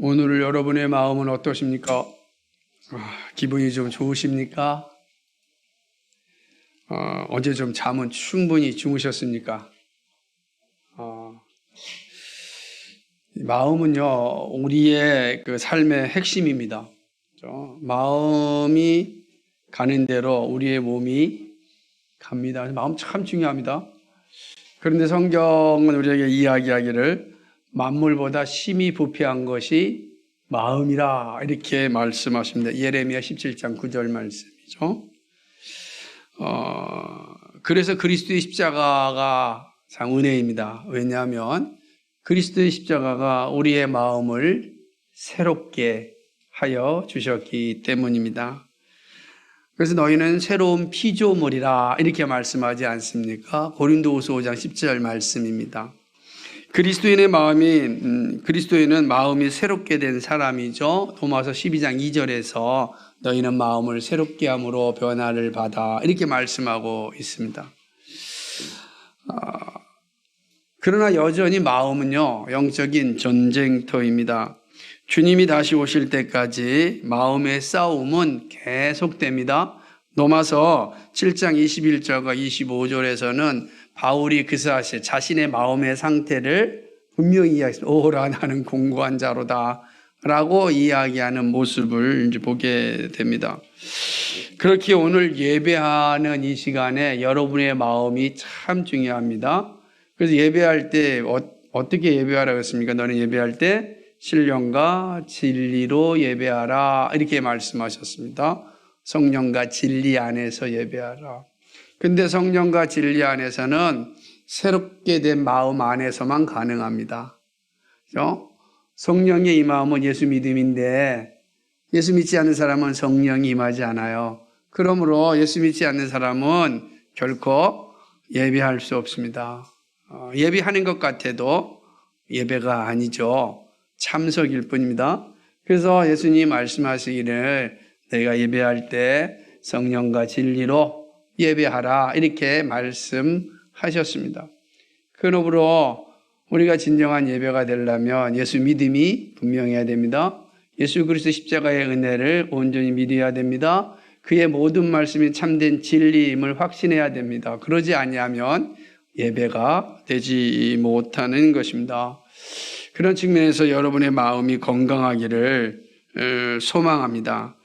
오늘 여러분의 마음은 어떠십니까? 기분이 좀 좋으십니까? 어제 좀 잠은 충분히 주무셨습니까? 마음은요, 우리의 그 삶의 핵심입니다. 그렇죠? 마음이 가는 대로 우리의 몸이 갑니다. 마음 참 중요합니다. 그런데 성경은 우리에게 이야기하기를 만물보다 심히 부패한 것이 마음이라 이렇게 말씀하십니다. 예레미야 17장 9절 말씀이죠. 그래서 그리스도의 십자가가 참 은혜입니다. 왜냐하면 그리스도의 십자가가 우리의 마음을 새롭게 하여 주셨기 때문입니다. 그래서 너희는 새로운 피조물이라 이렇게 말씀하지 않습니까? 고린도후서 5장 10절 말씀입니다. 그리스도인은 마음이 새롭게 된 사람이죠. 로마서 12장 2절에서 너희는 마음을 새롭게 함으로 변화를 받아 이렇게 말씀하고 있습니다. 그러나 여전히 마음은요, 영적인 전쟁터입니다. 주님이 다시 오실 때까지 마음의 싸움은 계속됩니다. 로마서 7장 21절과 25절에서는 바울이 그 사실 자신의 마음의 상태를 분명히 이야기했습니다. 오라 나는 공고한 자로다 라고 이야기하는 모습을 이제 보게 됩니다. 그렇게 오늘 예배하는 이 시간에 여러분의 마음이 참 중요합니다. 그래서 예배할 때 어떻게 예배하라고 했습니까? 너는 예배할 때 신령과 진리로 예배하라 이렇게 말씀하셨습니다. 성령과 진리 안에서 예배하라. 근데 성령과 진리 안에서는 새롭게 된 마음 안에서만 가능합니다. 그렇죠? 성령의 임함은 예수 믿음인데 예수 믿지 않는 사람은 성령이 임하지 않아요. 그러므로 예수 믿지 않는 사람은 결코 예배할 수 없습니다. 예배하는 것 같아도 예배가 아니죠. 참석일 뿐입니다. 그래서 예수님이 말씀하시기를 내가 예배할 때 성령과 진리로 예배하라 이렇게 말씀하셨습니다. 그러므로 우리가 진정한 예배가 되려면 예수 믿음이 분명해야 됩니다. 예수 그리스도 십자가의 은혜를 온전히 믿어야 됩니다. 그의 모든 말씀이 참된 진리임을 확신해야 됩니다. 그러지 아니하면 예배가 되지 못하는 것입니다. 그런 측면에서 여러분의 마음이 건강하기를 소망합니다.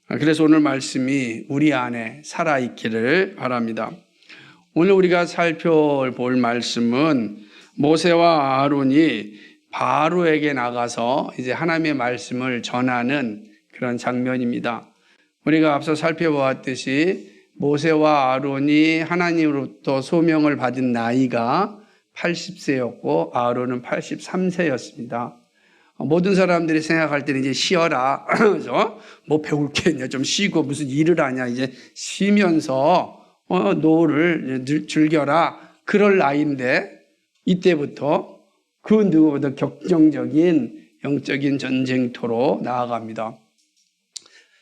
그래서 오늘 말씀이 우리 안에 살아있기를 바랍니다. 오늘 우리가 살펴볼 말씀은 모세와 아론이 바로에게 나가서 이제 하나님의 말씀을 전하는 그런 장면입니다. 우리가 앞서 살펴보았듯이 모세와 아론이 하나님으로부터 소명을 받은 나이가 80세였고 아론은 83세였습니다. 모든 사람들이 생각할 때는 이제 쉬어라. 그죠? 뭐 배울 게 있냐. 좀 쉬고 무슨 일을 하냐. 이제 쉬면서 노후를 즐겨라. 그럴 나이인데 이때부터 그 누구보다 격정적인 영적인 전쟁터로 나아갑니다.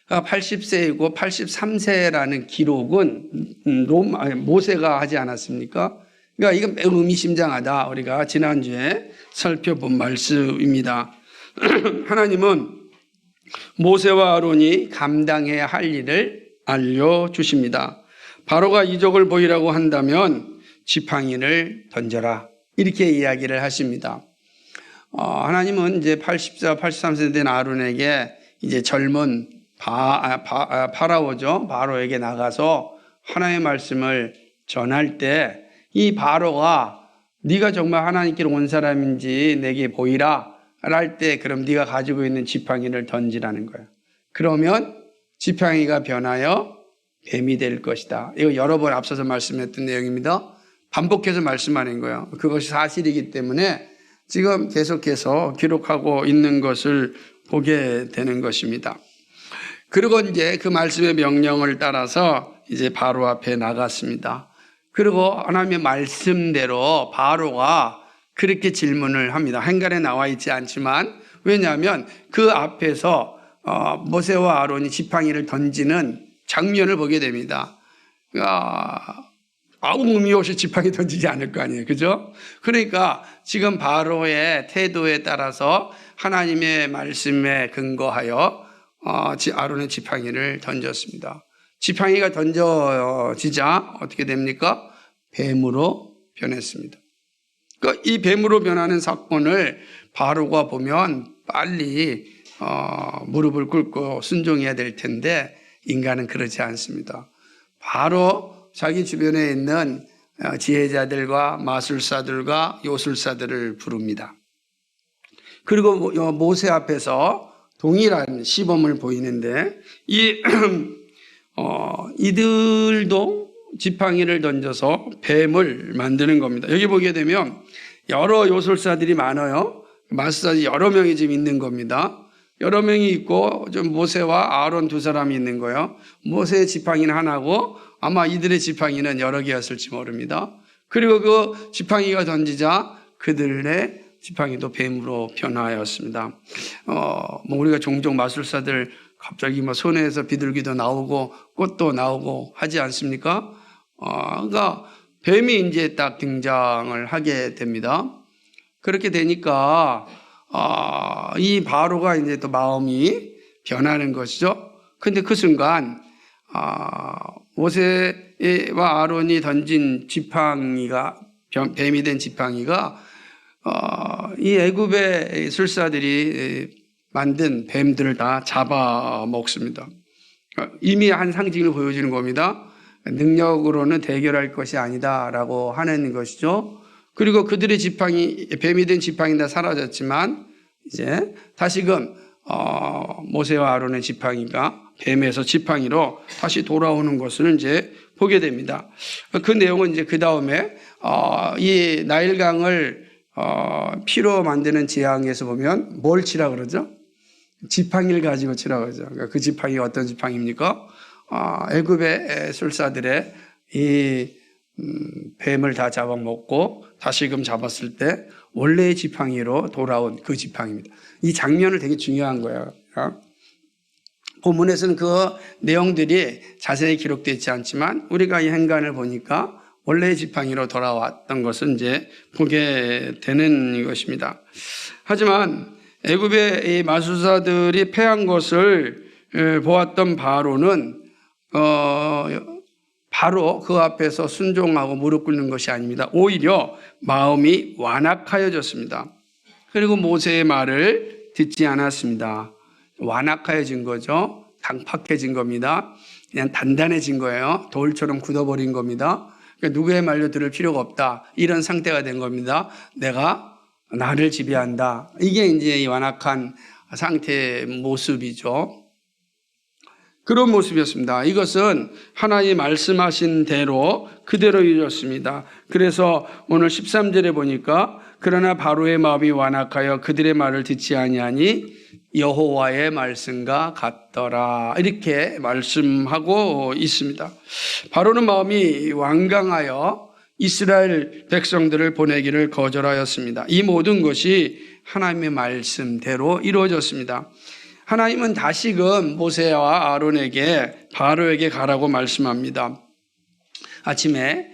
80세이고 83세라는 기록은 모세가 하지 않았습니까? 그러니까 이건 매우 의미심장하다. 우리가 지난주에 살펴본 말씀입니다. 하나님은 모세와 아론이 감당해야 할 일을 알려주십니다. 바로가 이적을 보이라고 한다면 지팡이를 던져라. 이렇게 이야기를 하십니다. 하나님은 이제 80세, 83세 된 아론에게 이제 젊은 파라오죠. 바로에게 나가서 하나님의 말씀을 전할 때 이 바로가 네가 정말 하나님께로 온 사람인지 내게 보이라 할 때 그럼 네가 가지고 있는 지팡이를 던지라는 거예요. 그러면 지팡이가 변하여 뱀이 될 것이다. 이거 여러 번 앞서서 말씀했던 내용입니다. 반복해서 말씀하는 거예요. 그것이 사실이기 때문에 지금 계속해서 기록하고 있는 것을 보게 되는 것입니다. 그리고 이제 그 말씀의 명령을 따라서 이제 바로 앞에 나갔습니다. 그리고 하나님의 말씀대로 바로가 그렇게 질문을 합니다. 한글에 나와 있지 않지만 왜냐하면 그 앞에서 모세와 아론이 지팡이를 던지는 장면을 보게 됩니다. 아무 의미 없이 지팡이 던지지 않을 거 아니에요. 그죠? 그러니까 지금 바로의 태도에 따라서 하나님의 말씀에 근거하여 아론의 지팡이를 던졌습니다. 지팡이가 던져지자 어떻게 됩니까? 뱀으로 변했습니다. 그러니까 이 뱀으로 변하는 사건을 바로가 보면 빨리 무릎을 꿇고 순종해야 될 텐데 인간은 그렇지 않습니다. 바로 자기 주변에 있는 지혜자들과 마술사들과 요술사들을 부릅니다. 그리고 모세 앞에서 동일한 시범을 보이는데 이들도 지팡이를 던져서 뱀을 만드는 겁니다. 여기 보게 되면 여러 요술사들이 많아요. 마술사들이 여러 명이 지금 있는 겁니다. 여러 명이 있고 좀 모세와 아론 두 사람이 있는 거예요. 모세의 지팡이는 하나고 아마 이들의 지팡이는 여러 개였을지 모릅니다. 그리고 그 지팡이가 던지자 그들의 지팡이도 뱀으로 변화하였습니다. 우리가 종종 마술사들 갑자기 손에서 비둘기도 나오고 꽃도 나오고 하지 않습니까? 그러니까 뱀이 이제 딱 등장을 하게 됩니다. 그렇게 되니까 이 바로가 이제 또 마음이 변하는 것이죠. 근데 그 순간 모세와 아론이 던진 지팡이가 뱀이 된 지팡이가 이 애굽의 술사들이 만든 뱀들을 다 잡아먹습니다. 이미 한 상징을 보여주는 겁니다. 능력으로는 대결할 것이 아니다라고 하는 것이죠. 그리고 그들의 지팡이, 뱀이 된 지팡이는 다 사라졌지만 이제 다시금 모세와 아론의 지팡이가 뱀에서 지팡이로 다시 돌아오는 것을 이제 보게 됩니다. 그 내용은 이제 그 다음에 이 나일강을 피로 만드는 지향에서 보면 뭘 치라 그러죠? 지팡이를 가지고 치라 그러죠. 그러니까 그 지팡이가 어떤 지팡이입니까? 애굽의 술사들의 이 뱀을 다 잡아먹고 다시금 잡았을 때 원래의 지팡이로 돌아온 그 지팡이입니다. 이 장면을 되게 중요한 거예요. 본문에서는 그 내용들이 자세히 기록되어 있지 않지만 우리가 이 행간을 보니까 원래의 지팡이로 돌아왔던 것을 이제 보게 되는 것입니다. 하지만 애굽의 이 마술사들이 패한 것을 보았던 바로는 바로 그 앞에서 순종하고 무릎 꿇는 것이 아닙니다. 오히려 마음이 완악하여졌습니다. 그리고 모세의 말을 듣지 않았습니다. 완악하여진 거죠. 강팍해진 겁니다. 그냥 단단해진 거예요. 돌처럼 굳어버린 겁니다. 그러니까 누구의 말도 들을 필요가 없다. 이런 상태가 된 겁니다. 내가 나를 지배한다. 이게 이제 이 완악한 상태의 모습이죠. 그런 모습이었습니다. 이것은 하나님이 말씀하신 대로 그대로 이루어졌습니다. 그래서 오늘 13절에 보니까 그러나 바로의 마음이 완악하여 그들의 말을 듣지 아니하니 여호와의 말씀과 같더라. 이렇게 말씀하고 있습니다. 바로는 마음이 완강하여 이스라엘 백성들을 보내기를 거절하였습니다. 이 모든 것이 하나님의 말씀대로 이루어졌습니다. 하나님은 다시금 모세와 아론에게 바로에게 가라고 말씀합니다. 아침에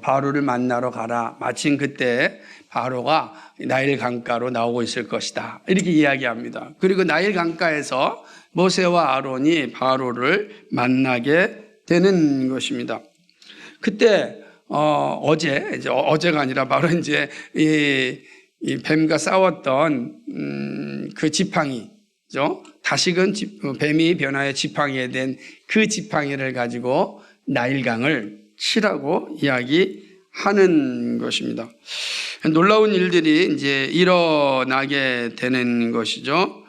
바로를 만나러 가라. 마침 그때 바로가 나일 강가로 나오고 있을 것이다. 이렇게 이야기합니다. 그리고 나일 강가에서 모세와 아론이 바로를 만나게 되는 것입니다. 그때 어제가 아니라 바로 이제 이 뱀과 싸웠던 그 지팡이죠. 다시금 뱀이 변화해 지팡이에 된 그 지팡이를 가지고 나일강을 치라고 이야기하는 것입니다. 놀라운 일들이 이제 일어나게 되는 것이죠.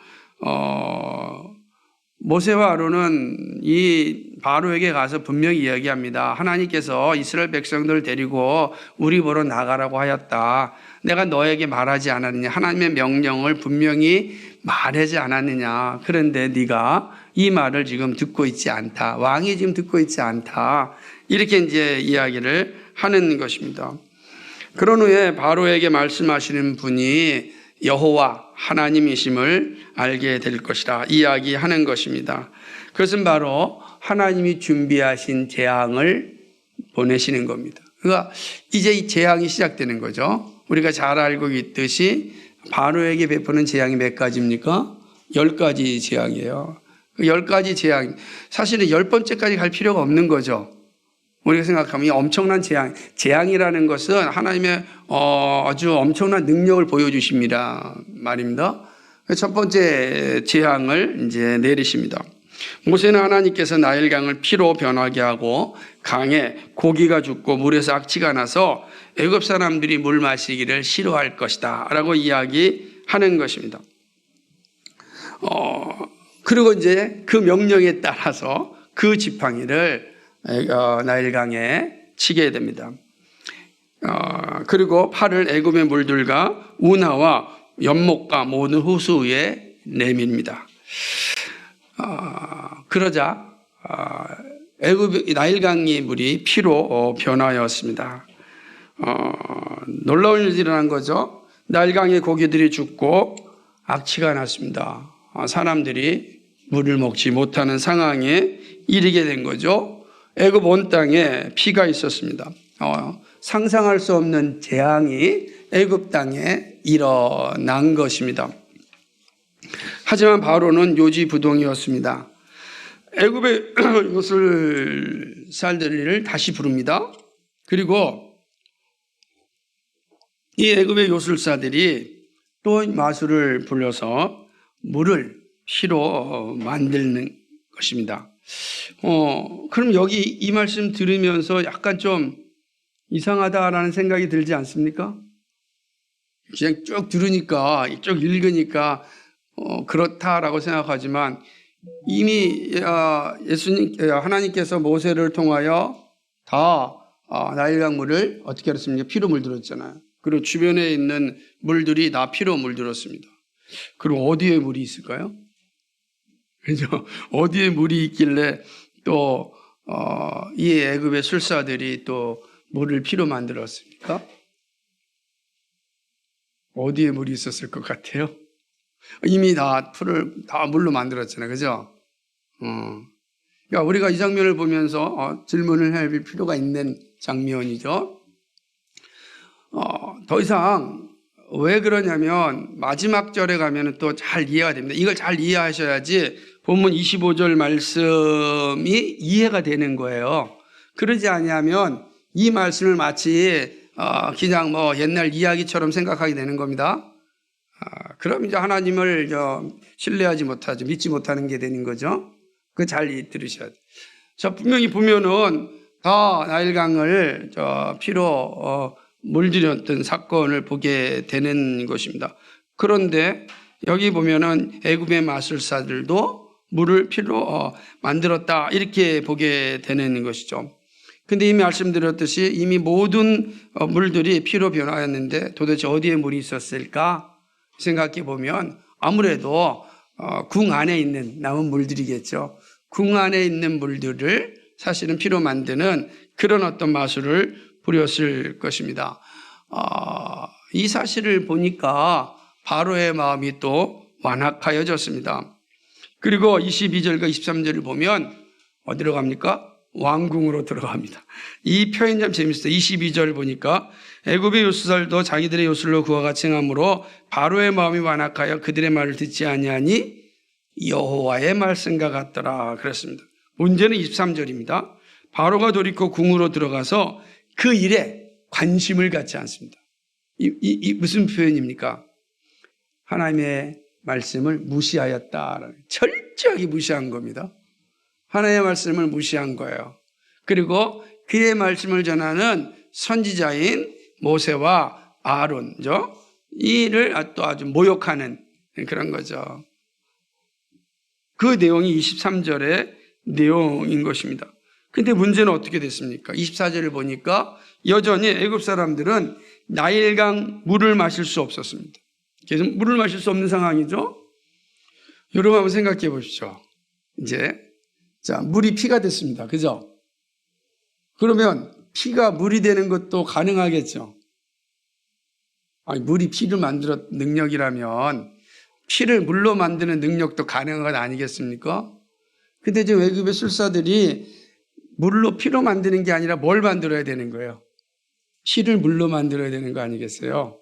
모세와 아론은 이 바로에게 가서 분명히 이야기합니다. 하나님께서 이스라엘 백성들을 데리고 우리 보러 나가라고 하였다. 내가 너에게 말하지 않았느냐. 하나님의 명령을 분명히 말하지 않았느냐. 그런데 네가 이 말을 지금 듣고 있지 않다. 왕이 지금 듣고 있지 않다. 이렇게 이제 이야기를 하는 것입니다. 그런 후에 바로에게 말씀하시는 분이 여호와 하나님이심을 알게 될 것이라 이야기하는 것입니다. 그것은 바로 하나님이 준비하신 재앙을 보내시는 겁니다. 그러니까 이제 이 재앙이 시작되는 거죠. 우리가 잘 알고 있듯이 바로에게 베푸는 재앙이 몇 가지입니까? 10가지 재앙이에요. 그 10가지 재앙, 사실은 10번째까지 갈 필요가 없는 거죠. 우리가 생각하면 이 엄청난 재앙이라는 것은 하나님의 아주 엄청난 능력을 보여주십니다. 말입니다. 첫 번째 재앙을 이제 내리십니다. 모세는 하나님께서 나일강을 피로 변하게 하고 강에 고기가 죽고 물에서 악취가 나서 애굽 사람들이 물 마시기를 싫어할 것이다 라고 이야기하는 것입니다. 그리고 이제 그 명령에 따라서 그 지팡이를 나일강에 치게 됩니다. 그리고 팔을 애굽의 물들과 운하와 연못과 모든 호수 위에 내밉니다. 그러자 애굽 나일강의 물이 피로 변하였습니다. 놀라운 일이 일어난 거죠. 나일강의 고기들이 죽고 악취가 났습니다. 사람들이 물을 먹지 못하는 상황에 이르게 된 거죠. 애굽 온 땅에 피가 있었습니다. 상상할 수 없는 재앙이 애굽 땅에 일어난 것입니다. 하지만 바로는 요지부동이었습니다. 애굽의 요술살들을 다시 부릅니다. 그리고 이 애굽의 요술사들이 또 마술을 불려서 물을 피로 만드는 것입니다. 그럼 여기 이 말씀 들으면서 약간 좀 이상하다라는 생각이 들지 않습니까? 그냥 쭉 들으니까, 쭉 읽으니까 그렇다라고 생각하지만 이미 하나님께서 모세를 통하여 다 나일강 물을 어떻게 했습니까? 피로 물들었잖아요. 그리고 주변에 있는 물들이 다 피로 물들었습니다. 그럼 어디에 물이 있을까요? 그죠? 어디에 물이 있길래 또 이 애굽의 술사들이 또 물을 피로 만들었습니까? 어디에 물이 있었을 것 같아요? 이미 다 물로 만들었잖아요. 그죠? 그러니까 우리가 이 장면을 보면서 질문을 할 필요가 있는 장면이죠. 더 이상 왜 그러냐면 마지막 절에 가면 또 잘 이해가 됩니다. 이걸 잘 이해하셔야지 본문 25절 말씀이 이해가 되는 거예요. 그러지 아니하면 이 말씀을 마치 그냥 옛날 이야기처럼 생각하게 되는 겁니다. 그럼 이제 하나님을 신뢰하지 못하죠. 믿지 못하는 게 되는 거죠. 그거 잘 들으셔야 돼요. 자, 분명히 보면은 다 나일강을 피로 물들였던 사건을 보게 되는 것입니다. 그런데 여기 보면은 애굽의 마술사들도 물을 피로 만들었다 이렇게 보게 되는 것이죠. 근데 이미 말씀드렸듯이 이미 모든 물들이 피로 변화했는데 도대체 어디에 물이 있었을까 생각해 보면 아무래도 궁 안에 있는 남은 물들이겠죠. 궁 안에 있는 물들을 사실은 피로 만드는 그런 어떤 마술을 부렸을 것입니다. 이 사실을 보니까 바로의 마음이 또 완악하여졌습니다. 그리고 22절과 23절을 보면 어디로 갑니까? 왕궁으로 들어갑니다. 이 표현 참 재밌어요. 22절 보니까 애굽의 요술살도 자기들의 요술로 그와 같이 행함으로 바로의 마음이 완악하여 그들의 말을 듣지 아니하니 여호와의 말씀과 같더라 그랬습니다. 문제는 23절입니다. 바로가 돌이켜 궁으로 들어가서 그 일에 관심을 갖지 않습니다. 이 무슨 표현입니까? 하나님의 말씀을 무시하였다. 철저하게 무시한 겁니다. 하나님의 말씀을 무시한 거예요. 그리고 그의 말씀을 전하는 선지자인 모세와 아론죠. 이를 또 아주 모욕하는 그런 거죠. 그 내용이 23절의 내용인 것입니다. 근데 문제는 어떻게 됐습니까? 24절을 보니까 여전히 애굽 사람들은 나일강 물을 마실 수 없었습니다. 계속 물을 마실 수 없는 상황이죠. 여러분 한번 생각해 보십시오. 이제 물이 피가 됐습니다. 그죠? 그러면 피가 물이 되는 것도 가능하겠죠. 물이 피를 만들어 능력이라면 피를 물로 만드는 능력도 가능한 것 아니겠습니까? 근데 이제 애굽의 술사들이 물로 피로 만드는 게 아니라 뭘 만들어야 되는 거예요? 피를 물로 만들어야 되는 거 아니겠어요?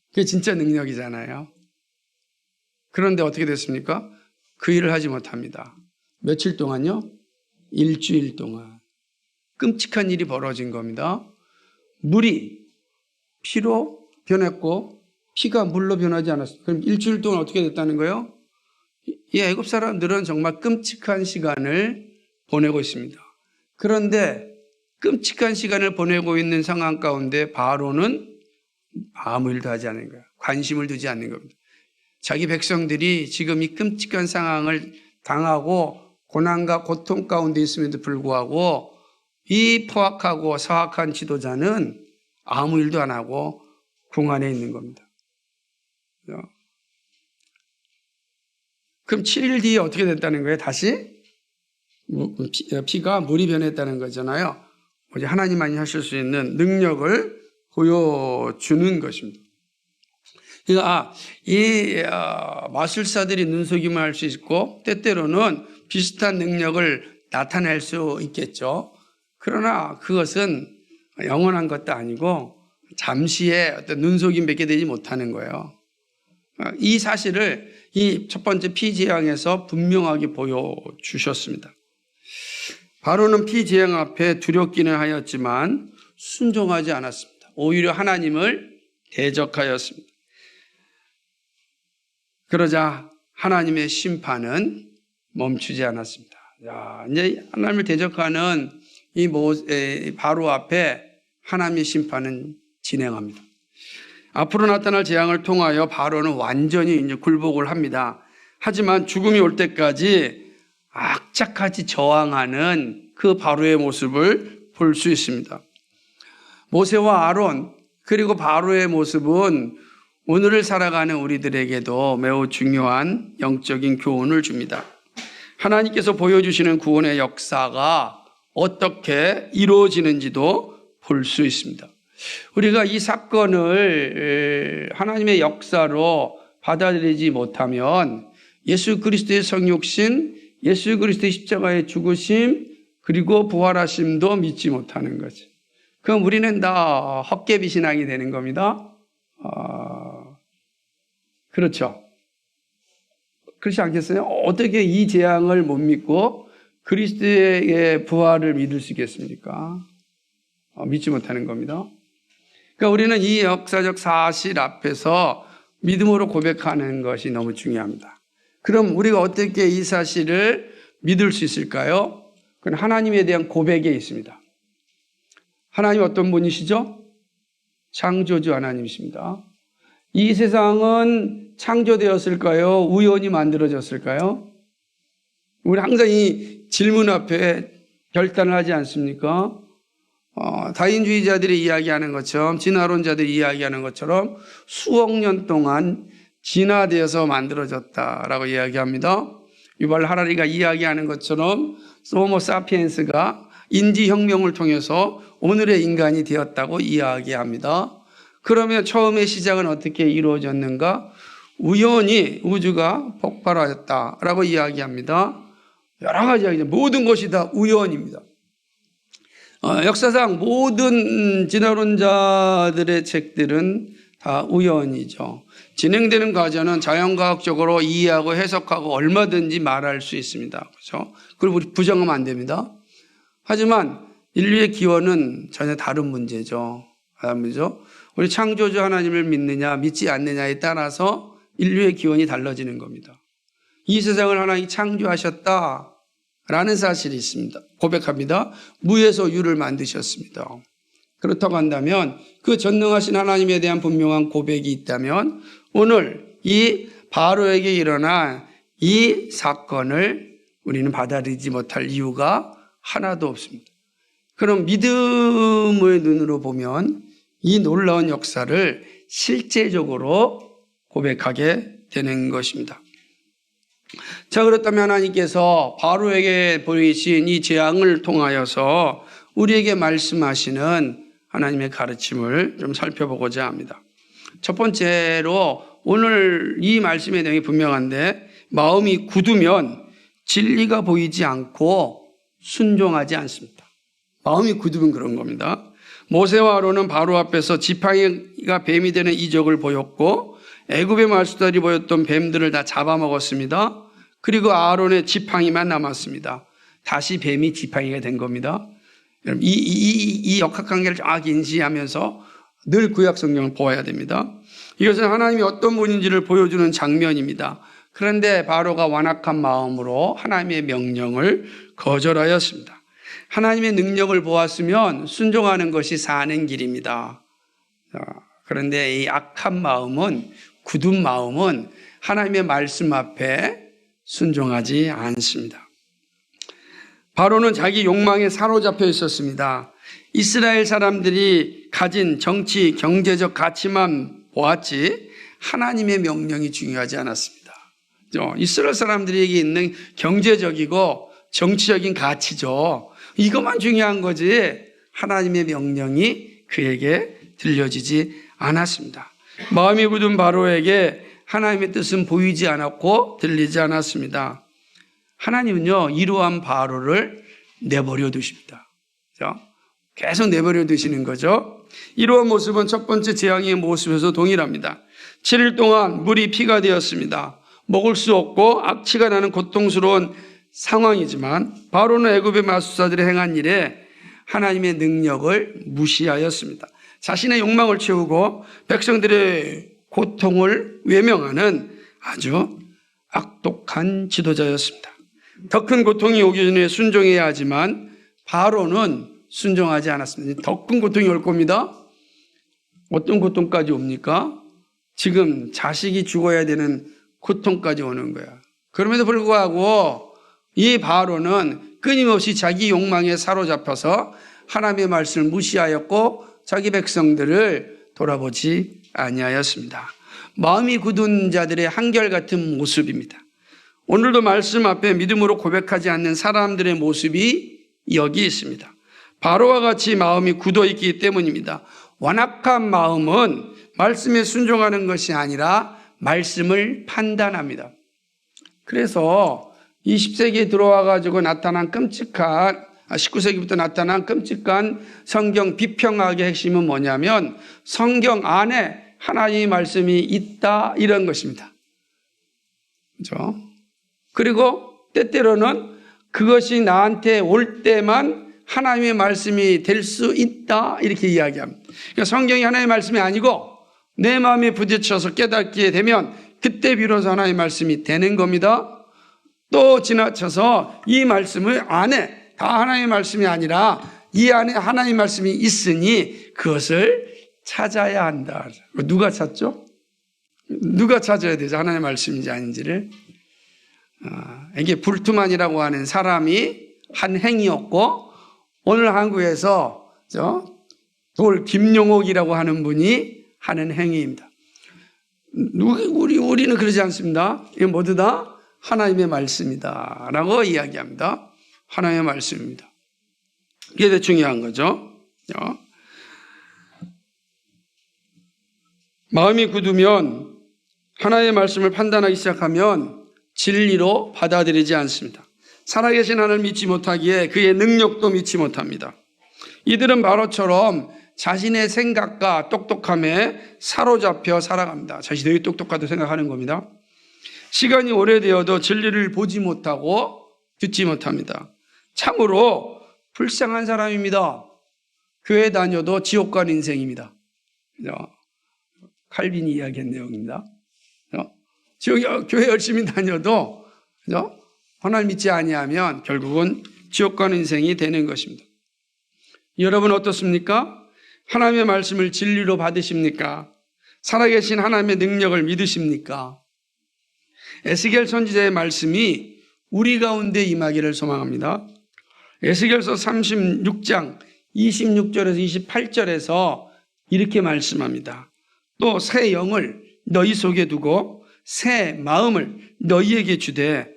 그게 진짜 능력이잖아요. 그런데 어떻게 됐습니까? 그 일을 하지 못합니다. 며칠 동안요? 일주일 동안. 끔찍한 일이 벌어진 겁니다. 물이 피로 변했고 피가 물로 변하지 않았습니다. 그럼 일주일 동안 어떻게 됐다는 거예요? 이 애굽 사람들은 정말 끔찍한 시간을 보내고 있습니다. 그런데 끔찍한 시간을 보내고 있는 상황 가운데 바로는 아무 일도 하지 않는 거예요. 관심을 두지 않는 겁니다. 자기 백성들이 지금 이 끔찍한 상황을 당하고 고난과 고통 가운데 있음에도 불구하고 이 포악하고 사악한 지도자는 아무 일도 안 하고 궁 안에 있는 겁니다. 그럼 7일 뒤에 어떻게 됐다는 거예요? 다시 피가 물이 변했다는 거잖아요. 하나님만이 하실 수 있는 능력을 보여주는 것입니다. 그러니까 이 마술사들이 눈속임을 할 수 있고 때때로는 비슷한 능력을 나타낼 수 있겠죠. 그러나 그것은 영원한 것도 아니고 잠시의 어떤 눈속임밖에 되지 못하는 거예요. 이 사실을 이 첫 번째 피재앙에서 분명하게 보여주셨습니다. 바로는 피재앙 앞에 두렵기는 하였지만 순종하지 않았습니다. 오히려 하나님을 대적하였습니다. 그러자 하나님의 심판은 멈추지 않았습니다. 이제 하나님을 대적하는 이 바로 앞에 하나님의 심판은 진행합니다. 앞으로 나타날 재앙을 통하여 바로는 완전히 이제 굴복을 합니다. 하지만 죽음이 올 때까지 악착같이 저항하는 그 바로의 모습을 볼 수 있습니다. 모세와 아론 그리고 바로의 모습은 오늘을 살아가는 우리들에게도 매우 중요한 영적인 교훈을 줍니다. 하나님께서 보여주시는 구원의 역사가 어떻게 이루어지는지도 볼 수 있습니다. 우리가 이 사건을 하나님의 역사로 받아들이지 못하면 예수 그리스도의 성육신, 예수 그리스도의 십자가의 죽으심, 그리고 부활하심도 믿지 못하는 거죠. 그럼 우리는 다 헛개비 신앙이 되는 겁니다. 그렇죠. 그렇지 않겠어요? 어떻게 이 재앙을 못 믿고 그리스도의 부활을 믿을 수 있겠습니까? 믿지 못하는 겁니다. 그러니까 우리는 이 역사적 사실 앞에서 믿음으로 고백하는 것이 너무 중요합니다. 그럼 우리가 어떻게 이 사실을 믿을 수 있을까요? 그건 하나님에 대한 고백에 있습니다. 하나님 어떤 분이시죠? 창조주 하나님이십니다. 이 세상은 창조되었을까요? 우연히 만들어졌을까요? 우리 항상 이 질문 앞에 결단을 하지 않습니까? 다인주의자들이 이야기하는 것처럼, 진화론자들이 이야기하는 것처럼 수억 년 동안 진화되어서 만들어졌다라고 이야기합니다. 유발 하라리가 이야기하는 것처럼 호모 사피엔스가 인지혁명을 통해서 오늘의 인간이 되었다고 이야기합니다. 그러면 처음의 시작은 어떻게 이루어졌는가? 우연히 우주가 폭발하였다라고 이야기합니다. 여러 가지 이야기죠. 모든 것이 다 우연입니다. 역사상 모든 진화론자들의 책들은 다 우연이죠. 진행되는 과정은 자연과학적으로 이해하고 해석하고 얼마든지 말할 수 있습니다. 그렇죠? 그걸 우리 부정하면 안 됩니다. 하지만 인류의 기원은 전혀 다른 문제죠. 우리 창조주 하나님을 믿느냐 믿지 않느냐에 따라서 인류의 기원이 달라지는 겁니다. 이 세상을 하나님이 창조하셨다 라는 사실이 있습니다. 고백합니다. 무에서 유를 만드셨습니다. 그렇다고 한다면 그 전능하신 하나님에 대한 분명한 고백이 있다면 오늘 이 바로에게 일어난 이 사건을 우리는 받아들이지 못할 이유가 하나도 없습니다. 그럼 믿음의 눈으로 보면 이 놀라운 역사를 실제적으로 고백하게 되는 것입니다. 자, 그렇다면 하나님께서 바로에게 보이신 이 재앙을 통하여서 우리에게 말씀하시는 하나님의 가르침을 좀 살펴보고자 합니다. 첫 번째로 오늘 이 말씀의 내용이 분명한데 마음이 굳으면 진리가 보이지 않고 순종하지 않습니다. 마음이 굳으면 그런 겁니다. 모세와 아론은 바로 앞에서 지팡이가 뱀이 되는 이적을 보였고 애굽의 말수달이 보였던 뱀들을 다 잡아먹었습니다. 그리고 아론의 지팡이만 남았습니다. 다시 뱀이 지팡이가 된 겁니다. 여러분, 이 역학관계를 정확히 인지하면서 늘 구약 성경을 보아야 됩니다. 이것은 하나님이 어떤 분인지를 보여주는 장면입니다. 그런데 바로가 완악한 마음으로 하나님의 명령을 거절하였습니다. 하나님의 능력을 보았으면 순종하는 것이 사는 길입니다. 그런데 이 악한 마음은, 굳은 마음은 하나님의 말씀 앞에 순종하지 않습니다. 바로는 자기 욕망에 사로잡혀 있었습니다. 이스라엘 사람들이 가진 정치, 경제적 가치만 보았지 하나님의 명령이 중요하지 않았습니다. 이스라엘 사람들에게 있는 경제적이고 정치적인 가치죠. 이것만 중요한 거지 하나님의 명령이 그에게 들려지지 않았습니다. 마음이 굳은 바로에게 하나님의 뜻은 보이지 않았고 들리지 않았습니다. 하나님은요, 이러한 바로를 내버려 두십니다. 계속 내버려 두시는 거죠. 이러한 모습은 첫 번째 재앙의 모습에서 동일합니다. 7일 동안 물이 피가 되었습니다. 먹을 수 없고 악취가 나는 고통스러운 상황이지만 바로는 애굽의 마술사들이 행한 일에 하나님의 능력을 무시하였습니다. 자신의 욕망을 채우고 백성들의 고통을 외면하는 아주 악독한 지도자였습니다. 더 큰 고통이 오기 전에 순종해야 하지만 바로는 순종하지 않았습니다. 더 큰 고통이 올 겁니다. 어떤 고통까지 옵니까? 지금 자식이 죽어야 되는 고통까지 오는 거야. 그럼에도 불구하고 이 바로는 끊임없이 자기 욕망에 사로잡혀서 하나님의 말씀을 무시하였고 자기 백성들을 돌아보지 아니하였습니다. 마음이 굳은 자들의 한결같은 모습입니다. 오늘도 말씀 앞에 믿음으로 고백하지 않는 사람들의 모습이 여기 있습니다. 바로와 같이 마음이 굳어 있기 때문입니다. 완악한 마음은 말씀에 순종하는 것이 아니라 말씀을 판단합니다. 그래서 20세기에 들어와 가지고 나타난 끔찍한 19세기부터 나타난 끔찍한 성경 비평학의 핵심은 뭐냐면 성경 안에 하나님의 말씀이 있다 이런 것입니다. 그렇죠? 그리고 때때로는 그것이 나한테 올 때만 하나님의 말씀이 될 수 있다 이렇게 이야기합니다. 그러니까 성경이 하나님의 말씀이 아니고 내 마음에 부딪혀서 깨닫게 되면 그때 비로소 하나님의 말씀이 되는 겁니다. 또 지나쳐서 이 말씀을 안에 다 하나님의 말씀이 아니라 이 안에 하나님의 말씀이 있으니 그것을 찾아야 한다. 누가 찾죠? 누가 찾아야 되죠? 하나님의 말씀인지 아닌지를. 이게 불트만이라고 하는 사람이 한 행위였고 오늘 한국에서 돌 김용옥이라고 하는 분이 하는 행위입니다. 우리는 그러지 않습니다. 이게 모두 다 하나님의 말씀이다 라고 이야기합니다. 하나님의 말씀입니다. 이게 더 중요한 거죠. 마음이 굳으면 하나님의 말씀을 판단하기 시작하면 진리로 받아들이지 않습니다. 살아계신 하나님을 믿지 못하기에 그의 능력도 믿지 못합니다. 이들은 바로처럼 자신의 생각과 똑똑함에 사로잡혀 살아갑니다. 자신이 되게 똑똑하다고 생각하는 겁니다. 시간이 오래되어도 진리를 보지 못하고 듣지 못합니다. 참으로 불쌍한 사람입니다. 교회 다녀도 지옥 간 인생입니다. 칼빈이 이야기한 내용입니다. 교회 열심히 다녀도 하나님 믿지 아니하면 결국은 지옥 가는 인생이 되는 것입니다. 여러분 어떻습니까? 하나님의 말씀을 진리로 받으십니까? 살아계신 하나님의 능력을 믿으십니까? 에스겔 선지자의 말씀이 우리 가운데 임하기를 소망합니다. 에스겔서 36장 26절에서 28절에서 이렇게 말씀합니다. 또 새 영을 너희 속에 두고 새 마음을 너희에게 주되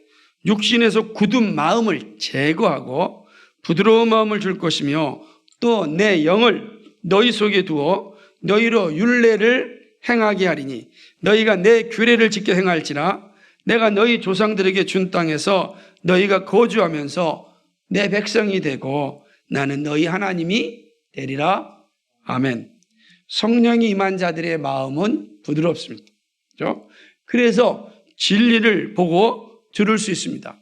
육신에서 굳은 마음을 제거하고 부드러운 마음을 줄 것이며 또 내 영을 너희 속에 두어 너희로 율례를 행하게 하리니 너희가 내 규례를 지켜 행할지라 내가 너희 조상들에게 준 땅에서 너희가 거주하면서 내 백성이 되고 나는 너희 하나님이 되리라. 아멘. 성령이 임한 자들의 마음은 부드럽습니다. 그렇죠? 그래서 진리를 보고 들을 수 있습니다.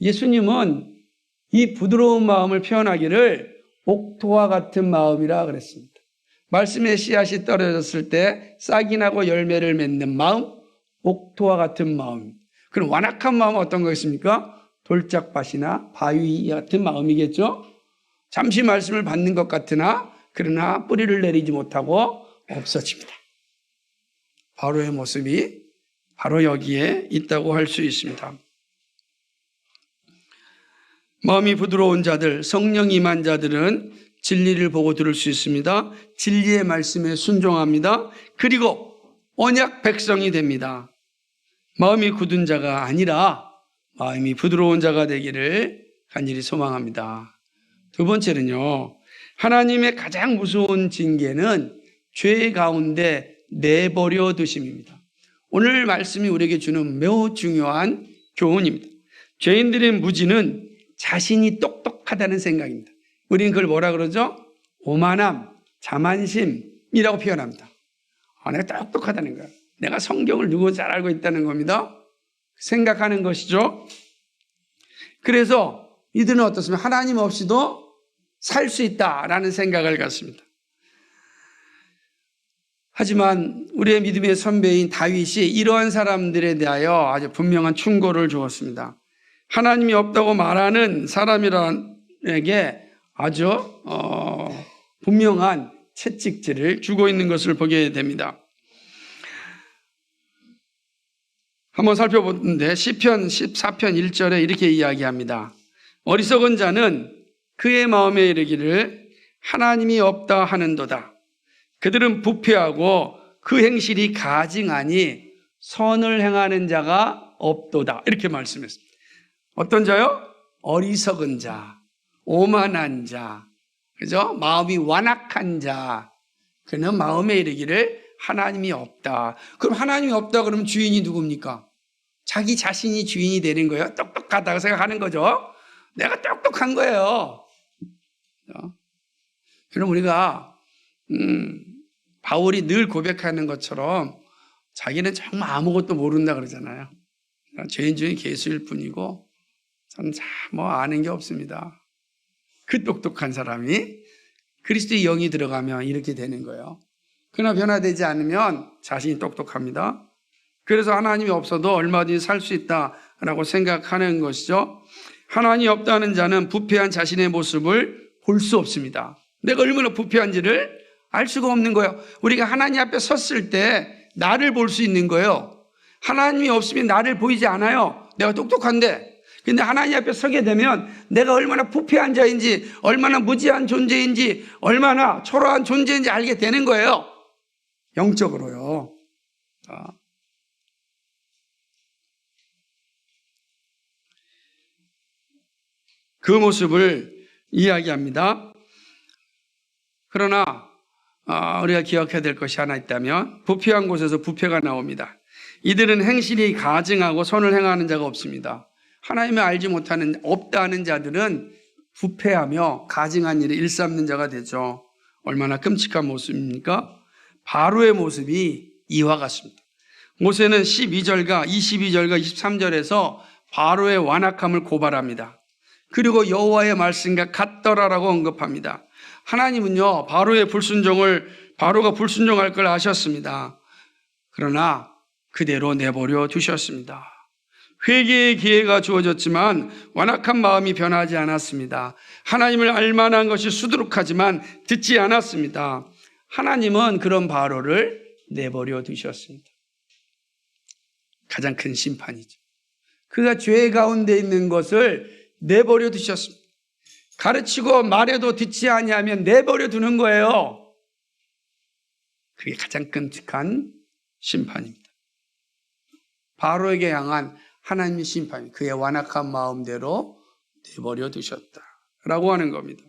예수님은 이 부드러운 마음을 표현하기를 옥토와 같은 마음이라 그랬습니다. 말씀의 씨앗이 떨어졌을 때 싹이 나고 열매를 맺는 마음, 옥토와 같은 마음. 그럼 완악한 마음은 어떤 거겠습니까? 돌짝밭이나 바위 같은 마음이겠죠? 잠시 말씀을 받는 것 같으나 그러나 뿌리를 내리지 못하고 없어집니다. 바로의 모습이 바로 여기에 있다고 할 수 있습니다. 마음이 부드러운 자들, 성령이 임한 자들은 진리를 보고 들을 수 있습니다. 진리의 말씀에 순종합니다. 그리고 언약 백성이 됩니다. 마음이 굳은 자가 아니라 마음이 부드러운 자가 되기를 간절히 소망합니다. 두 번째는요, 하나님의 가장 무서운 징계는 죄 가운데 내버려 두심입니다. 오늘 말씀이 우리에게 주는 매우 중요한 교훈입니다. 죄인들의 무지는 자신이 똑똑하다는 생각입니다. 우리는 그걸 뭐라 그러죠? 오만함, 자만심이라고 표현합니다. 내가 똑똑하다는 거야. 내가 성경을 누구 잘 알고 있다는 겁니다. 생각하는 것이죠. 그래서 이들은 어떻습니까? 하나님 없이도 살 수 있다라는 생각을 갖습니다. 하지만 우리의 믿음의 선배인 다윗이 이러한 사람들에 대하여 아주 분명한 충고를 주었습니다. 하나님이 없다고 말하는 사람들에게 아주 분명한 채찍질을 주고 있는 것을 보게 됩니다. 한번 살펴보는데 시편 14편 1절에 이렇게 이야기합니다. 어리석은 자는 그의 마음에 이르기를 하나님이 없다 하는도다. 그들은 부패하고 그 행실이 가증하니 선을 행하는 자가 없도다. 이렇게 말씀했습니다. 어떤 자요? 어리석은 자, 오만한 자, 그죠? 마음이 완악한 자. 그는 마음에 이르기를 하나님이 없다. 그럼 하나님이 없다 그러면 주인이 누굽니까? 자기 자신이 주인이 되는 거예요. 똑똑하다고 생각하는 거죠. 내가 똑똑한 거예요. 그럼 우리가 바울이 늘 고백하는 것처럼 자기는 정말 아무것도 모른다 그러잖아요. 죄인 중에 괴수일 뿐이고 저는 참 아는 게 없습니다. 그 똑똑한 사람이 그리스도의 영이 들어가면 이렇게 되는 거예요. 그러나 변화되지 않으면 자신이 똑똑합니다. 그래서 하나님이 없어도 얼마든지 살 수 있다라고 생각하는 것이죠. 하나님이 없다는 자는 부패한 자신의 모습을 볼 수 없습니다. 내가 얼마나 부패한지를 알 수가 없는 거예요. 우리가 하나님 앞에 섰을 때 나를 볼 수 있는 거예요. 하나님이 없으면 나를 보이지 않아요. 내가 똑똑한데. 근데 하나님 앞에 서게 되면 내가 얼마나 부패한 자인지, 얼마나 무지한 존재인지, 얼마나 초라한 존재인지 알게 되는 거예요. 영적으로요. 그 모습을 이야기합니다. 그러나 우리가 기억해야 될 것이 하나 있다면 부패한 곳에서 부패가 나옵니다. 이들은 행실이 가증하고 선을 행하는 자가 없습니다. 하나님을 알지 못하는 없다는 자들은 부패하며 가증한 일을 일삼는 자가 되죠. 얼마나 끔찍한 모습입니까? 바로의 모습이 이와 같습니다. 모세는 12절과 22절과 23절에서 바로의 완악함을 고발합니다. 그리고 여호와의 말씀과 같더라라고 언급합니다. 하나님은요, 바로가 불순종할 걸 아셨습니다. 그러나 그대로 내버려 두셨습니다. 회개의 기회가 주어졌지만 완악한 마음이 변하지 않았습니다. 하나님을 알만한 것이 수두룩하지만 듣지 않았습니다. 하나님은 그런 바로를 내버려 두셨습니다. 가장 큰 심판이죠. 그가 죄 가운데 있는 것을 내버려 두셨습니다. 가르치고 말해도 듣지 아니하면 내버려 두는 거예요. 그게 가장 끔찍한 심판입니다. 바로에게 향한 하나님의 심판이 그의 완악한 마음대로 내버려 두셨다라고 하는 겁니다.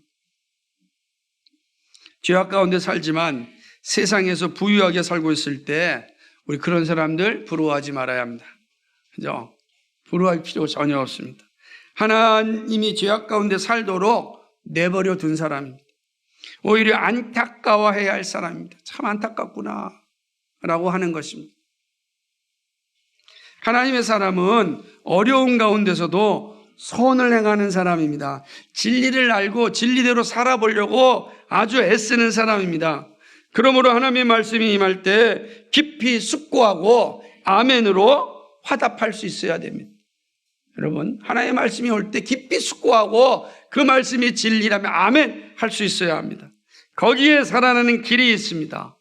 죄악 가운데 살지만 세상에서 부유하게 살고 있을 때 우리 그런 사람들 부러워하지 말아야 합니다. 그죠? 부러워할 필요 전혀 없습니다. 하나님이 죄악 가운데 살도록 내버려 둔 사람입니다. 오히려 안타까워해야 할 사람입니다. 참 안타깝구나 라고 하는 것입니다. 하나님의 사람은 어려운 가운데서도 선을 행하는 사람입니다. 진리를 알고 진리대로 살아보려고 아주 애쓰는 사람입니다. 그러므로 하나님의 말씀이 임할 때 깊이 숙고하고 아멘으로 화답할 수 있어야 됩니다. 여러분, 하나님의 말씀이 올 때 깊이 숙고하고 그 말씀이 진리라면 아멘 할 수 있어야 합니다. 거기에 살아나는 길이 있습니다.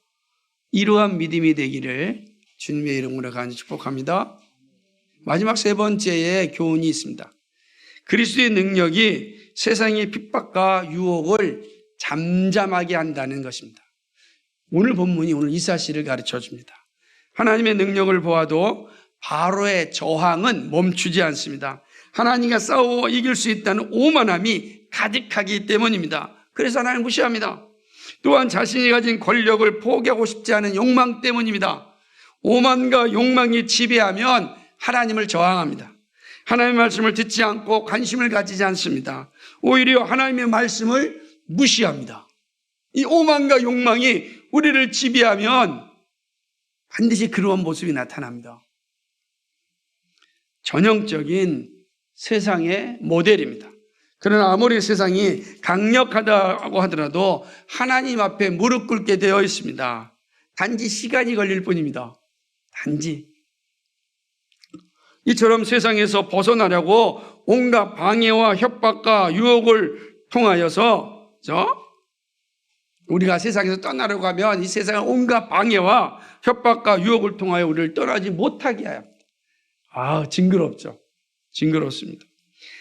이러한 믿음이 되기를 주님의 이름으로 간절히 축복합니다. 마지막 세 번째의 교훈이 있습니다. 그리스도의 능력이 세상의 핍박과 유혹을 잠잠하게 한다는 것입니다. 오늘 본문이 오늘 이 사실을 가르쳐 줍니다. 하나님의 능력을 보아도 바로의 저항은 멈추지 않습니다. 하나님과 싸워 이길 수 있다는 오만함이 가득하기 때문입니다. 그래서 하나님을 무시합니다. 또한 자신이 가진 권력을 포기하고 싶지 않은 욕망 때문입니다. 오만과 욕망이 지배하면 하나님을 저항합니다. 하나님의 말씀을 듣지 않고 관심을 가지지 않습니다. 오히려 하나님의 말씀을 무시합니다. 이 오만과 욕망이 우리를 지배하면 반드시 그러한 모습이 나타납니다. 전형적인 세상의 모델입니다. 그러나 아무리 세상이 강력하다고 하더라도 하나님 앞에 무릎 꿇게 되어 있습니다. 단지 시간이 걸릴 뿐입니다. 단지. 이처럼 세상에서 벗어나려고 온갖 방해와 협박과 유혹을 통하여서 우리가 세상에서 떠나려고 하면 이 세상의 온갖 방해와 협박과 유혹을 통하여 우리를 떠나지 못하게 해야 합니다. 징그럽죠. 징그럽습니다.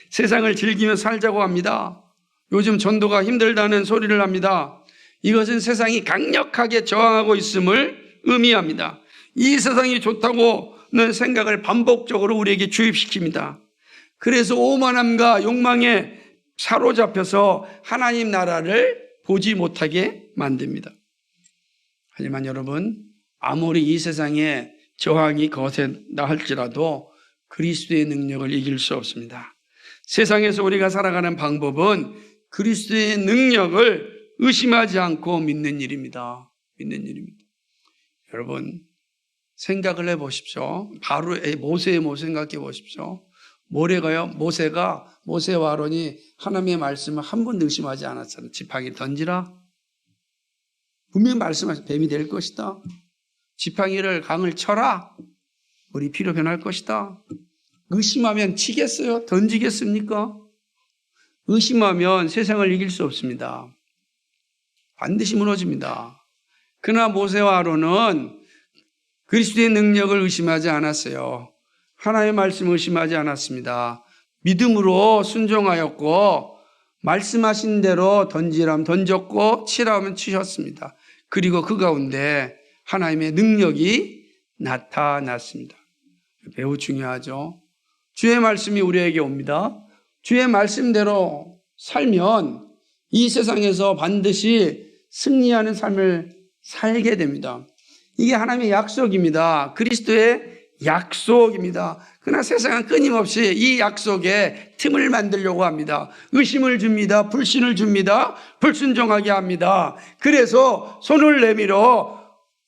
세상을 즐기며 살자고 합니다. 요즘 전도가 힘들다는 소리를 합니다. 이것은 세상이 강력하게 저항하고 있음을 의미합니다. 이 세상이 좋다고는 생각을 반복적으로 우리에게 주입시킵니다. 그래서 오만함과 욕망에 사로잡혀서 하나님 나라를 보지 못하게 만듭니다. 하지만 여러분, 아무리 이 세상에 저항이 거센다 할지라도 그리스도의 능력을 이길 수 없습니다. 세상에서 우리가 살아가는 방법은 그리스도의 능력을 의심하지 않고 믿는 일입니다. 믿는 일입니다. 여러분, 생각을 해보십시오. 바로 모세의 모습 생각해 보십시오. 모세와 아론이 하나님의 말씀을 한 번도 의심하지 않았잖아요. 지팡이를 던지라. 분명히 말씀하신 뱀이 될 것이다. 지팡이를 강을 쳐라. 물이 피로 변할 것이다. 의심하면 치겠어요? 던지겠습니까? 의심하면 세상을 이길 수 없습니다. 반드시 무너집니다. 그러나 모세와 아론은 그리스도의 능력을 의심하지 않았어요. 하나님의 말씀을 의심하지 않았습니다. 믿음으로 순종하였고 말씀하신 대로 던지라면 던졌고 치라면 치셨습니다. 그리고 그 가운데 하나님의 능력이 나타났습니다. 매우 중요하죠. 주의 말씀이 우리에게 옵니다. 주의 말씀대로 살면 이 세상에서 반드시 승리하는 삶을 살게 됩니다. 이게 하나님의 약속입니다. 그리스도의 약속입니다. 그러나 세상은 끊임없이 이 약속에 틈을 만들려고 합니다. 의심을 줍니다. 불신을 줍니다. 불순종하게 합니다. 그래서 손을 내밀어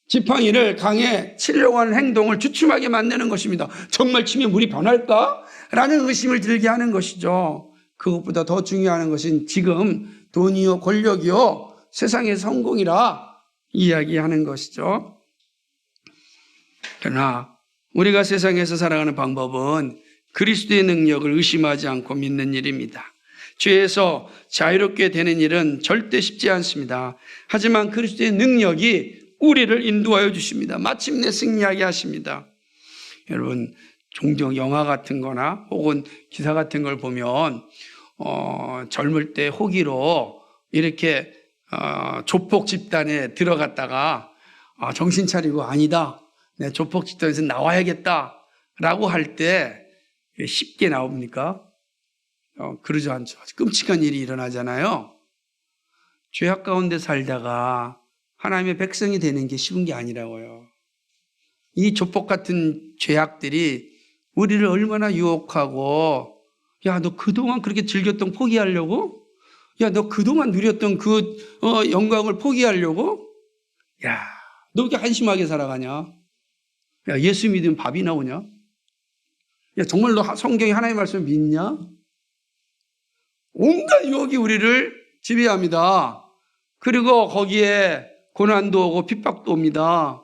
지팡이를 강에 치려고 하는 행동을 주춤하게 만드는 것입니다. 정말 치면 물이 변할까? 라는 의심을 들게 하는 것이죠. 그것보다 더 중요한 것은 지금 돈이요 권력이요 세상의 성공이라 이야기하는 것이죠. 그러나 우리가 세상에서 살아가는 방법은 그리스도의 능력을 의심하지 않고 믿는 일입니다. 죄에서 자유롭게 되는 일은 절대 쉽지 않습니다. 하지만 그리스도의 능력이 우리를 인도하여 주십니다. 마침내 승리하게 하십니다. 여러분, 종종 영화 같은 거나 혹은 기사 같은 걸 보면 젊을 때 호기로 이렇게 조폭 집단에 들어갔다가 정신 차리고 아니다. 내 조폭 집단에서 나와야겠다 라고 할 때 쉽게 나옵니까? 그러지 않죠. 끔찍한 일이 일어나잖아요. 죄악 가운데 살다가 하나님의 백성이 되는 게 쉬운 게 아니라고요. 이 조폭 같은 죄악들이 우리를 얼마나 유혹하고 야, 너 그동안 그렇게 즐겼던 포기하려고? 야, 너 그동안 누렸던 그 영광을 포기하려고? 야, 너 이렇게 한심하게 살아가냐? 야, 예수 믿으면 밥이 나오냐? 야, 정말 너 성경에 하나님의 말씀을 믿냐? 온갖 유혹이 우리를 지배합니다. 그리고 거기에 고난도 오고 핍박도 옵니다.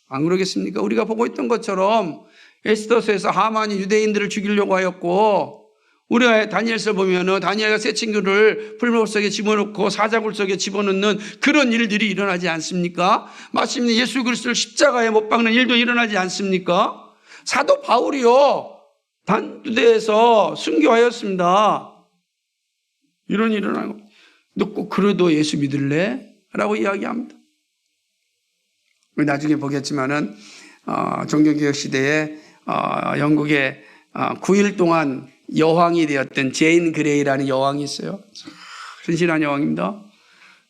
안 그러겠습니까? 우리가 보고 있던 것처럼 에스더서에서 하만이 유대인들을 죽이려고 하였고, 우리가 다니엘서 보면은 다니엘과 새 친구를 풀무불 속에 집어넣고 사자굴 속에 집어넣는 그런 일들이 일어나지 않습니까? 마침내 예수 그리스도를 십자가에 못 박는 일도 일어나지 않습니까? 사도 바울이요, 단두대에서 순교하였습니다. 이런 일이 일어나고, 너 꼭 그래도 예수 믿을래? 라고 이야기합니다. 나중에 보겠지만은 종교개혁 시대에 영국의 9일 동안 여왕이 되었던 제인 그레이라는 여왕이 있어요. 순신한 여왕입니다.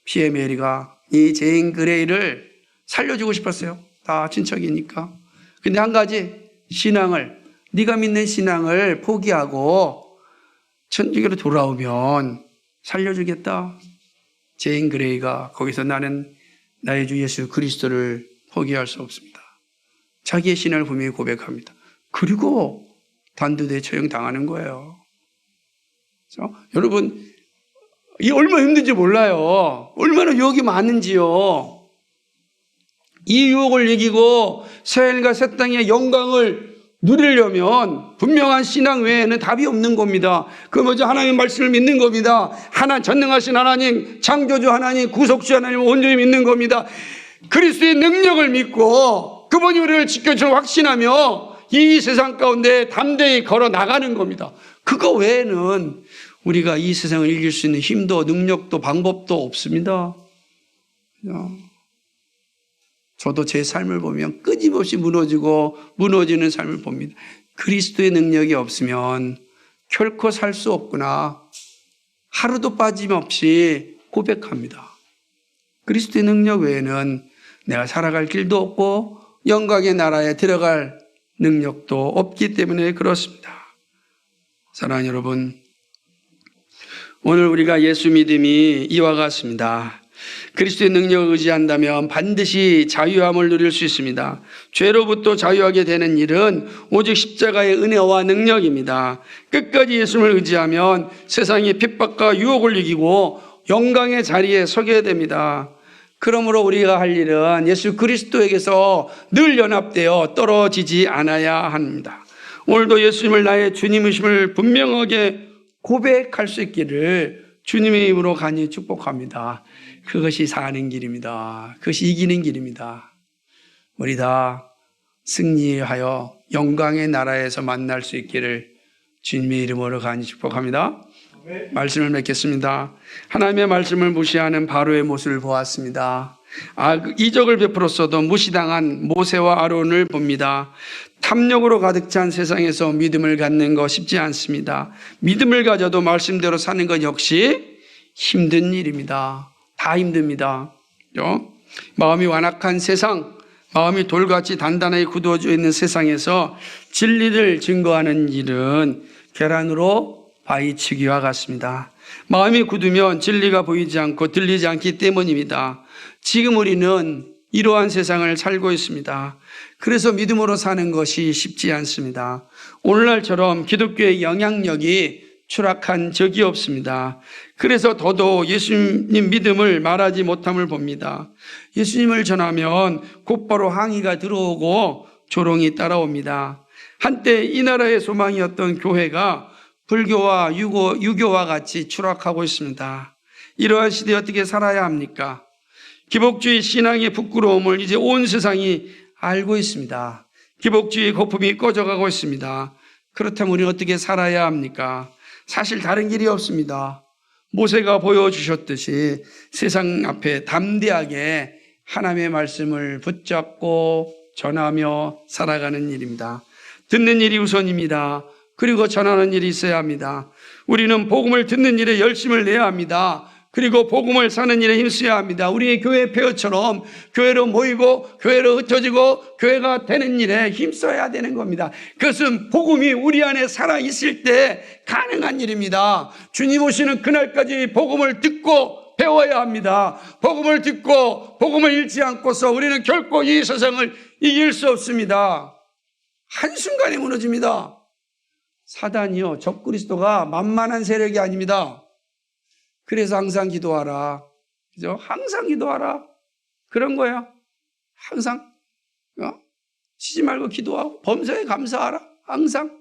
피에 메리가 이 제인 그레이를 살려주고 싶었어요. 다 친척이니까. 근데 한 가지, 신앙을, 네가 믿는 신앙을 포기하고 천주교로 돌아오면 살려주겠다. 제인 그레이가 거기서 나는 나의 주 예수 그리스도를 포기할 수 없습니다. 자기의 신앙을 분명히 고백합니다. 그리고 단두대에 처형당하는 거예요. 그렇죠? 여러분, 이 얼마나 힘든지 몰라요. 얼마나 유혹이 많은지요. 이 유혹을 이기고 새 하늘과 새 땅의 영광을 누리려면 분명한 신앙 외에는 답이 없는 겁니다. 그 먼저 하나님의 말씀을 믿는 겁니다. 전능하신 하나님, 창조주 하나님, 구속주 하나님을 온전히 믿는 겁니다. 그리스도의 능력을 믿고 그분이 우리를 지켜줄 확신하며 이 세상 가운데 담대히 걸어 나가는 겁니다. 그거 외에는 우리가 이 세상을 이길 수 있는 힘도 능력도 방법도 없습니다. 저도 제 삶을 보면 끊임없이 무너지는 삶을 봅니다. 그리스도의 능력이 없으면 결코 살 수 없구나. 하루도 빠짐없이 고백합니다. 그리스도의 능력 외에는 내가 살아갈 길도 없고 영광의 나라에 들어갈 능력도 없기 때문에 그렇습니다. 사랑하는 여러분, 오늘 우리가 예수 믿음이 이와 같습니다. 그리스도의 능력을 의지한다면 반드시 자유함을 누릴 수 있습니다. 죄로부터 자유하게 되는 일은 오직 십자가의 은혜와 능력입니다. 끝까지 예수를 의지하면 세상의 핍박과 유혹을 이기고 영광의 자리에 서게 됩니다. 그러므로 우리가 할 일은 예수 그리스도에게서 늘 연합되어 떨어지지 않아야 합니다. 오늘도 예수님을 나의 주님이심을 분명하게 고백할 수 있기를 주님의 이름으로 간절히 축복합니다. 그것이 사는 길입니다. 그것이 이기는 길입니다. 우리 다 승리하여 영광의 나라에서 만날 수 있기를 주님의 이름으로 간절히 축복합니다. 말씀을 맺겠습니다. 하나님의 말씀을 무시하는 바로의 모습을 보았습니다. 이적을 베풀었어도 무시당한 모세와 아론을 봅니다. 탐욕으로 가득 찬 세상에서 믿음을 갖는 거 쉽지 않습니다. 믿음을 가져도 말씀대로 사는 것 역시 힘든 일입니다. 다 힘듭니다. 마음이 완악한 세상, 마음이 돌같이 단단하게 굳어져 있는 세상에서 진리를 증거하는 일은 계란으로 바위치기와 같습니다. 마음이 굳으면 진리가 보이지 않고 들리지 않기 때문입니다. 지금 우리는 이러한 세상을 살고 있습니다. 그래서 믿음으로 사는 것이 쉽지 않습니다. 오늘날처럼 기독교의 영향력이 추락한 적이 없습니다. 그래서 더더욱 예수님 믿음을 말하지 못함을 봅니다. 예수님을 전하면 곧바로 항의가 들어오고 조롱이 따라옵니다. 한때 이 나라의 소망이었던 교회가 불교와 유교와 같이 추락하고 있습니다. 이러한 시대에 어떻게 살아야 합니까? 기복주의 신앙의 부끄러움을 이제 온 세상이 알고 있습니다. 기복주의 거품이 꺼져가고 있습니다. 그렇다면 우리는 어떻게 살아야 합니까? 사실 다른 길이 없습니다. 모세가 보여주셨듯이 세상 앞에 담대하게 하나님의 말씀을 붙잡고 전하며 살아가는 일입니다. 듣는 일이 우선입니다. 그리고 전하는 일이 있어야 합니다. 우리는 복음을 듣는 일에 열심을 내야 합니다. 그리고 복음을 사는 일에 힘써야 합니다. 우리의 교회 폐허처럼 교회로 모이고 교회로 흩어지고 교회가 되는 일에 힘써야 되는 겁니다. 그것은 복음이 우리 안에 살아있을 때 가능한 일입니다. 주님 오시는 그날까지 복음을 듣고 배워야 합니다. 복음을 듣고 복음을 잃지 않고서 우리는 결코 이 세상을 이길 수 없습니다. 한순간에 무너집니다. 사단이요, 적그리스도가 만만한 세력이 아닙니다. 그래서 항상 기도하라. 그죠? 항상 기도하라. 그런 거예요. 항상. 쉬지 말고 기도하고 범사에 감사하라. 항상.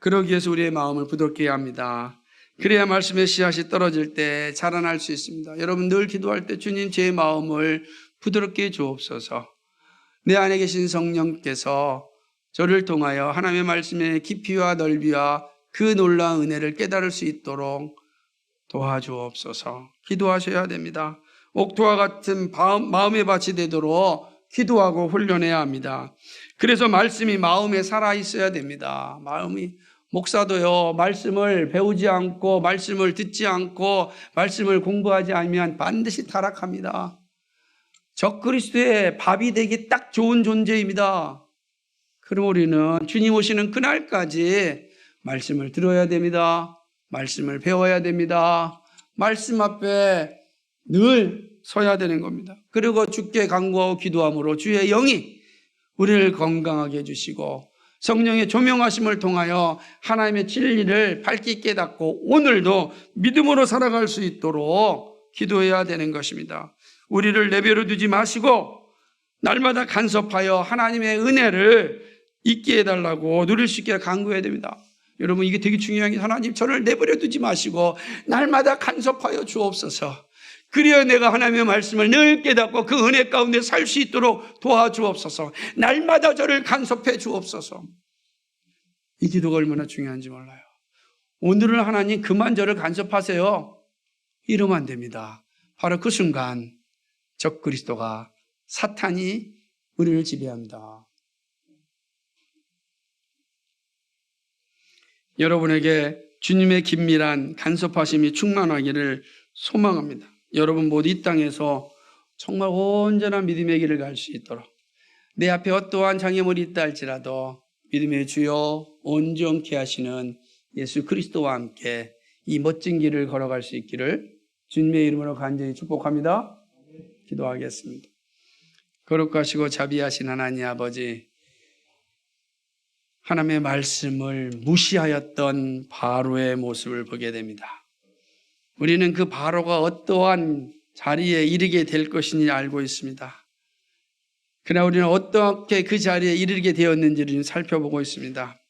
그러기 위해서 우리의 마음을 부드럽게 해야 합니다. 그래야 말씀의 씨앗이 떨어질 때 자라날 수 있습니다. 여러분 늘 기도할 때 주님 제 마음을 부드럽게 주옵소서. 내 안에 계신 성령께서 저를 통하여 하나님의 말씀의 깊이와 넓이와 그 놀라운 은혜를 깨달을 수 있도록 도와주옵소서. 기도하셔야 됩니다. 옥토와 같은 마음의 밭이 되도록 기도하고 훈련해야 합니다. 그래서 말씀이 마음에 살아있어야 됩니다. 마음이 목사도요, 말씀을 배우지 않고 말씀을 듣지 않고 말씀을 공부하지 않으면 반드시 타락합니다. 적그리스도의 밥이 되기 딱 좋은 존재입니다. 그럼 우리는 주님 오시는 그날까지 말씀을 들어야 됩니다. 말씀을 배워야 됩니다. 말씀 앞에 늘 서야 되는 겁니다. 그리고 주께 간구하고 기도함으로 주의 영이 우리를 건강하게 해주시고 성령의 조명하심을 통하여 하나님의 진리를 밝게 깨닫고 오늘도 믿음으로 살아갈 수 있도록 기도해야 되는 것입니다. 우리를 내버려 두지 마시고 날마다 간섭하여 하나님의 은혜를 잊게 해달라고 누릴 수 있게 간구해야 됩니다. 여러분 이게 되게 중요한 게 하나님 저를 내버려 두지 마시고 날마다 간섭하여 주옵소서. 그래야 내가 하나님의 말씀을 늘 깨닫고 그 은혜 가운데 살 수 있도록 도와주옵소서. 날마다 저를 간섭해 주옵소서. 이 기도가 얼마나 중요한지 몰라요. 오늘은 하나님 그만 저를 간섭하세요. 이러면 안 됩니다. 바로 그 순간 적그리스도가 사탄이 우리를 지배합니다. 여러분에게 주님의 긴밀한 간섭하심이 충만하기를 소망합니다. 여러분 모두 이 땅에서 정말 온전한 믿음의 길을 갈 수 있도록 내 앞에 어떠한 장애물이 있다 할지라도 믿음의 주여 온전케 하시는 예수 그리스도와 함께 이 멋진 길을 걸어갈 수 있기를 주님의 이름으로 간절히 축복합니다. 기도하겠습니다. 거룩하시고 자비하신 하나님 아버지, 하나님의 말씀을 무시하였던 바로의 모습을 보게 됩니다. 우리는 그 바로가 어떠한 자리에 이르게 될 것인지 알고 있습니다. 그러나 우리는 어떻게 그 자리에 이르게 되었는지를 살펴보고 있습니다.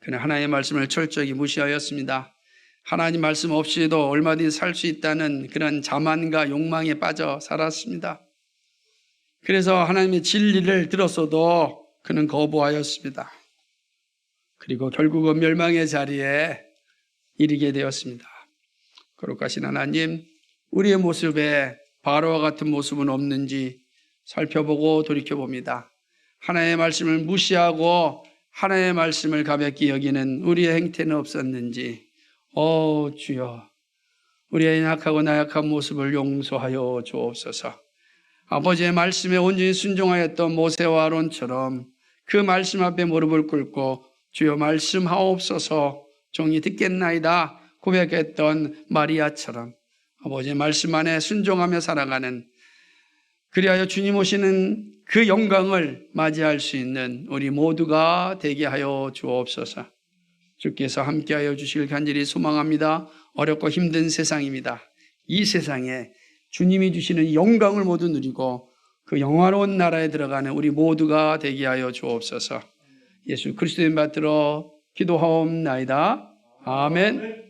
그러나 하나님의 말씀을 철저히 무시하였습니다. 하나님 말씀 없이도 얼마든지 살 수 있다는 그런 자만과 욕망에 빠져 살았습니다. 그래서 하나님의 진리를 들었어도 그는 거부하였습니다. 그리고 결국은 멸망의 자리에 이르게 되었습니다. 거룩하신 하나님, 우리의 모습에 바로와 같은 모습은 없는지 살펴보고 돌이켜봅니다. 하나님의 말씀을 무시하고 하나님의 말씀을 가볍게 여기는 우리의 행태는 없었는지 주여 우리의 약하고 나약한 모습을 용서하여 주옵소서. 아버지의 말씀에 온전히 순종하였던 모세와 아론처럼 그 말씀 앞에 무릎을 꿇고 주여 말씀하옵소서 종이 듣겠나이다 고백했던 마리아처럼 아버지의 말씀 안에 순종하며 살아가는, 그리하여 주님 오시는 그 영광을 맞이할 수 있는 우리 모두가 되게 하여 주옵소서. 주께서 함께하여 주시길 간절히 소망합니다. 어렵고 힘든 세상입니다. 이 세상에 주님이 주시는 영광을 모두 누리고 그 영화로운 나라에 들어가는 우리 모두가 되게 하여 주옵소서. 예수 그리스도의 이름 받들어 기도하옵나이다. 아멘.